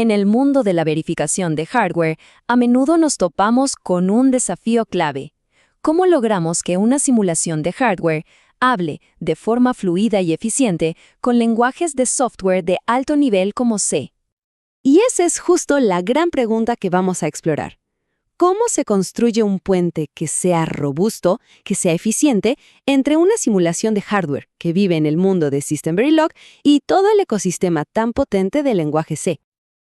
En el mundo de la verificación de hardware, a menudo nos topamos con un desafío clave. ¿Cómo logramos que una simulación de hardware hable de forma fluida y eficiente con lenguajes de software de alto nivel como C? Y esa es justo la gran pregunta que vamos a explorar. ¿Cómo se construye un puente que sea robusto, que sea eficiente, entre una simulación de hardware que vive en el mundo de System Verilog y todo el ecosistema tan potente del lenguaje C?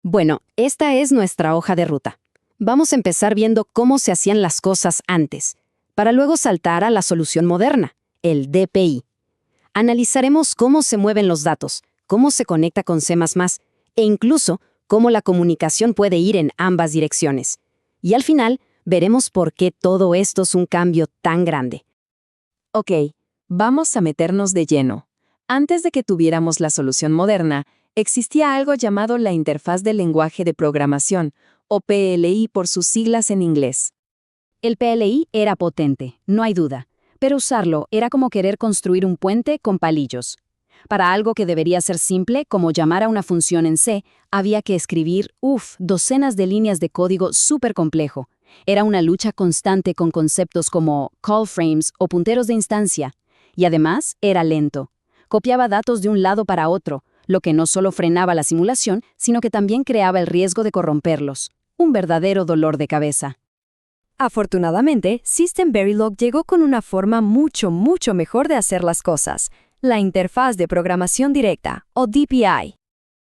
Bueno, esta es nuestra hoja de ruta. Vamos a empezar viendo cómo se hacían las cosas antes, para luego saltar a la solución moderna, el DPI. Analizaremos cómo se mueven los datos, cómo se conecta con C++, e incluso cómo la comunicación puede ir en ambas direcciones. Y al final, veremos por qué todo esto es un cambio tan grande. Ok, vamos a meternos de lleno. Antes de que tuviéramos la solución moderna, existía algo llamado la interfaz del lenguaje de programación, o PLI por sus siglas en inglés. El PLI era potente, no hay duda, pero usarlo era como querer construir un puente con palillos. Para algo que debería ser simple, como llamar a una función en C, había que escribir, docenas de líneas de código súper complejo. Era una lucha constante con conceptos como call frames o punteros de instancia. Y además, era lento. Copiaba datos de un lado para otro, lo que no solo frenaba la simulación, sino que también creaba el riesgo de corromperlos. Un verdadero dolor de cabeza. Afortunadamente, System Verilog llegó con una forma mucho mejor de hacer las cosas. La interfaz de programación directa, o DPI.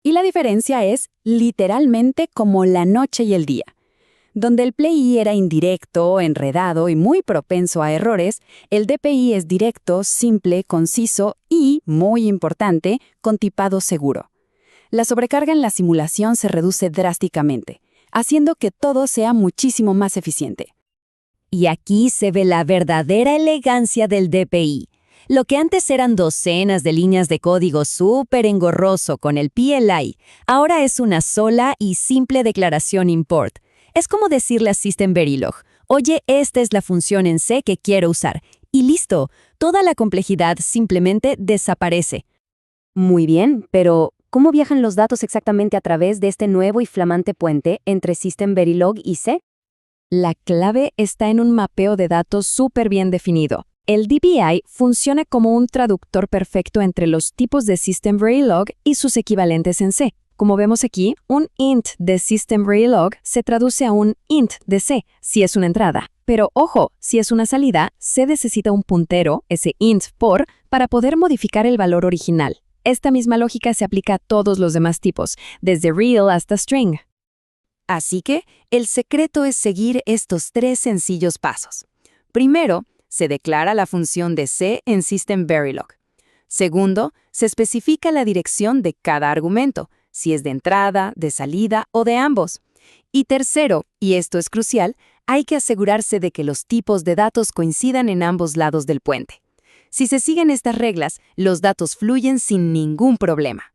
Y la diferencia es literalmente como la noche y el día. Donde el PLI era indirecto, enredado y muy propenso a errores, el DPI es directo, simple, conciso y, muy importante, con tipado seguro. La sobrecarga en la simulación se reduce drásticamente, haciendo que todo sea muchísimo más eficiente. Y aquí se ve la verdadera elegancia del DPI. Lo que antes eran docenas de líneas de código súper engorroso con el PLI, ahora es una sola y simple declaración import. Es como decirle a System Verilog, oye, esta es la función en C que quiero usar. Y listo, toda la complejidad simplemente desaparece. Muy bien, pero ¿cómo viajan los datos exactamente a través de este nuevo y flamante puente entre System Verilog y C? La clave está en un mapeo de datos súper bien definido. El DPI funciona como un traductor perfecto entre los tipos de System Verilog y sus equivalentes en C. Como vemos aquí, un int de System Verilog se traduce a un int de C, si es una entrada. Pero ojo, si es una salida, C necesita un puntero, ese int por, para poder modificar el valor original. Esta misma lógica se aplica a todos los demás tipos, desde real hasta string. Así que, el secreto es seguir estos 3 sencillos pasos. Primero, se declara la función de C en System Verilog. Segundo, se especifica la dirección de cada argumento, si es de entrada, de salida o de ambos. Y tercero, y esto es crucial, hay que asegurarse de que los tipos de datos coincidan en ambos lados del puente. Si se siguen estas reglas, los datos fluyen sin ningún problema.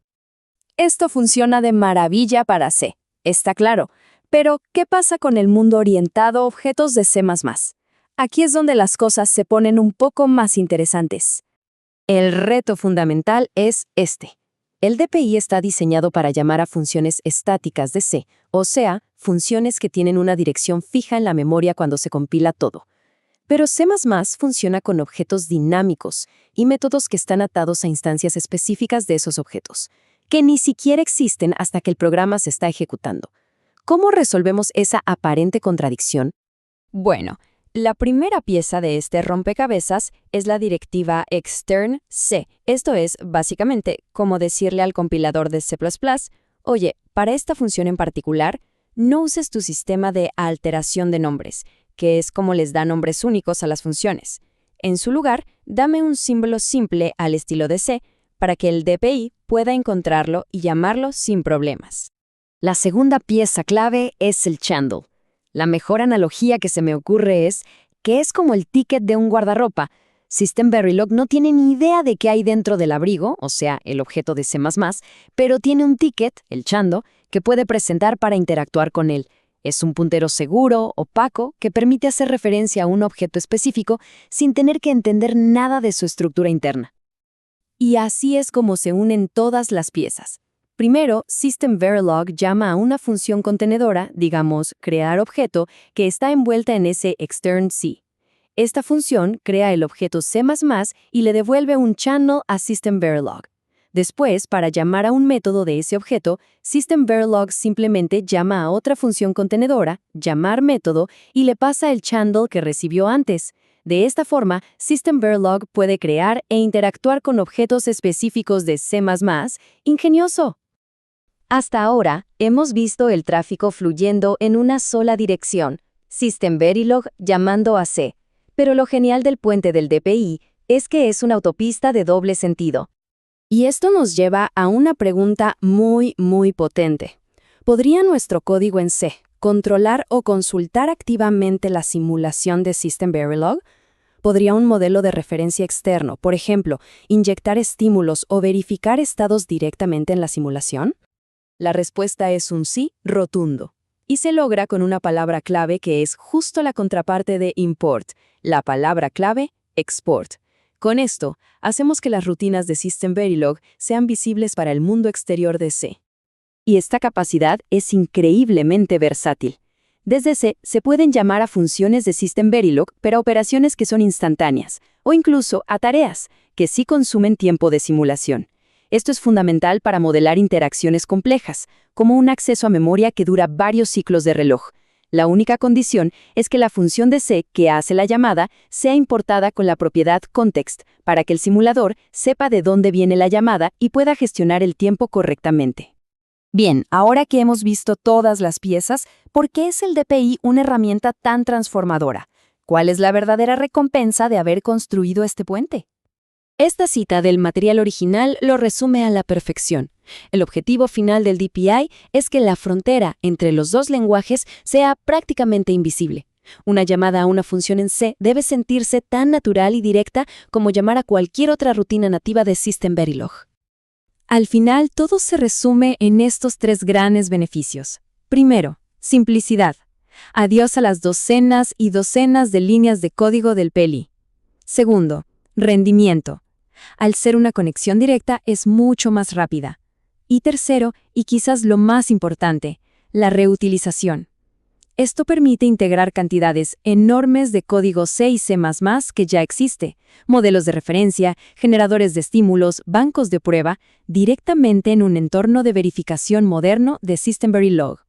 Esto funciona de maravilla para C, está claro. Pero, ¿qué pasa con el mundo orientado a objetos de C++? Aquí es donde las cosas se ponen un poco más interesantes. El reto fundamental es este. El DPI está diseñado para llamar a funciones estáticas de C, o sea, funciones que tienen una dirección fija en la memoria cuando se compila todo. Pero C++ funciona con objetos dinámicos y métodos que están atados a instancias específicas de esos objetos, que ni siquiera existen hasta que el programa se está ejecutando. ¿Cómo resolvemos esa aparente contradicción? Bueno, la primera pieza de este rompecabezas es la directiva extern C. Esto es, básicamente, como decirle al compilador de C++, oye, para esta función en particular, no uses tu sistema de alteración de nombres, que es como les da nombres únicos a las funciones. En su lugar, dame un símbolo simple al estilo de C para que el DPI pueda encontrarlo y llamarlo sin problemas. La segunda pieza clave es el chandle. La mejor analogía que se me ocurre es que es como el ticket de un guardarropa. System Verilog no tiene ni idea de qué hay dentro del abrigo, o sea, el objeto de C++, pero tiene un ticket, el chando, que puede presentar para interactuar con él. Es un puntero seguro, opaco, que permite hacer referencia a un objeto específico sin tener que entender nada de su estructura interna. Y así es como se unen todas las piezas. Primero, System Verilog llama a una función contenedora, digamos, crear objeto, que está envuelta en ese extern C. Esta función crea el objeto C++ y le devuelve un channel a System Verilog. Después, para llamar a un método de ese objeto, System Verilog simplemente llama a otra función contenedora, llamar método, y le pasa el channel que recibió antes. De esta forma, System Verilog puede crear e interactuar con objetos específicos de C++. ¡Ingenioso! Hasta ahora, hemos visto el tráfico fluyendo en una sola dirección, System Verilog llamando a C. Pero lo genial del puente del DPI es que es una autopista de doble sentido. Y esto nos lleva a una pregunta muy potente. ¿Podría nuestro código en C controlar o consultar activamente la simulación de System Verilog? ¿Podría un modelo de referencia externo, por ejemplo, inyectar estímulos o verificar estados directamente en la simulación? La respuesta es un sí rotundo. Y se logra con una palabra clave que es justo la contraparte de import, la palabra clave export. Con esto, hacemos que las rutinas de System Verilog sean visibles para el mundo exterior de C. Y esta capacidad es increíblemente versátil. Desde C se pueden llamar a funciones de System Verilog, pero a operaciones que son instantáneas, o incluso a tareas, que sí consumen tiempo de simulación. Esto es fundamental para modelar interacciones complejas, como un acceso a memoria que dura varios ciclos de reloj. La única condición es que la función de C que hace la llamada sea importada con la propiedad context, para que el simulador sepa de dónde viene la llamada y pueda gestionar el tiempo correctamente. Bien, ahora que hemos visto todas las piezas, ¿por qué es el DPI una herramienta tan transformadora? ¿Cuál es la verdadera recompensa de haber construido este puente? Esta cita del material original lo resume a la perfección. El objetivo final del DPI es que la frontera entre los dos lenguajes sea prácticamente invisible. Una llamada a una función en C debe sentirse tan natural y directa como llamar a cualquier otra rutina nativa de System Verilog. Al final, todo se resume en estos tres grandes beneficios. Primero, simplicidad. Adiós a las docenas y docenas de líneas de código del PLI. Segundo, rendimiento. Al ser una conexión directa es mucho más rápida. Y tercero, y quizás lo más importante, la reutilización. Esto permite integrar cantidades enormes de código C y C++ que ya existe, modelos de referencia, generadores de estímulos, bancos de prueba, directamente en un entorno de verificación moderno de System Verilog.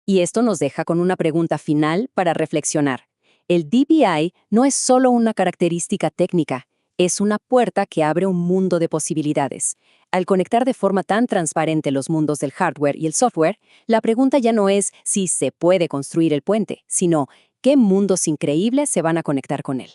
Y esto nos deja con una pregunta final para reflexionar. El DPI no es solo una característica técnica, es una puerta que abre un mundo de posibilidades. Al conectar de forma tan transparente los mundos del hardware y el software, la pregunta ya no es si se puede construir el puente, sino qué mundos increíbles se van a conectar con él.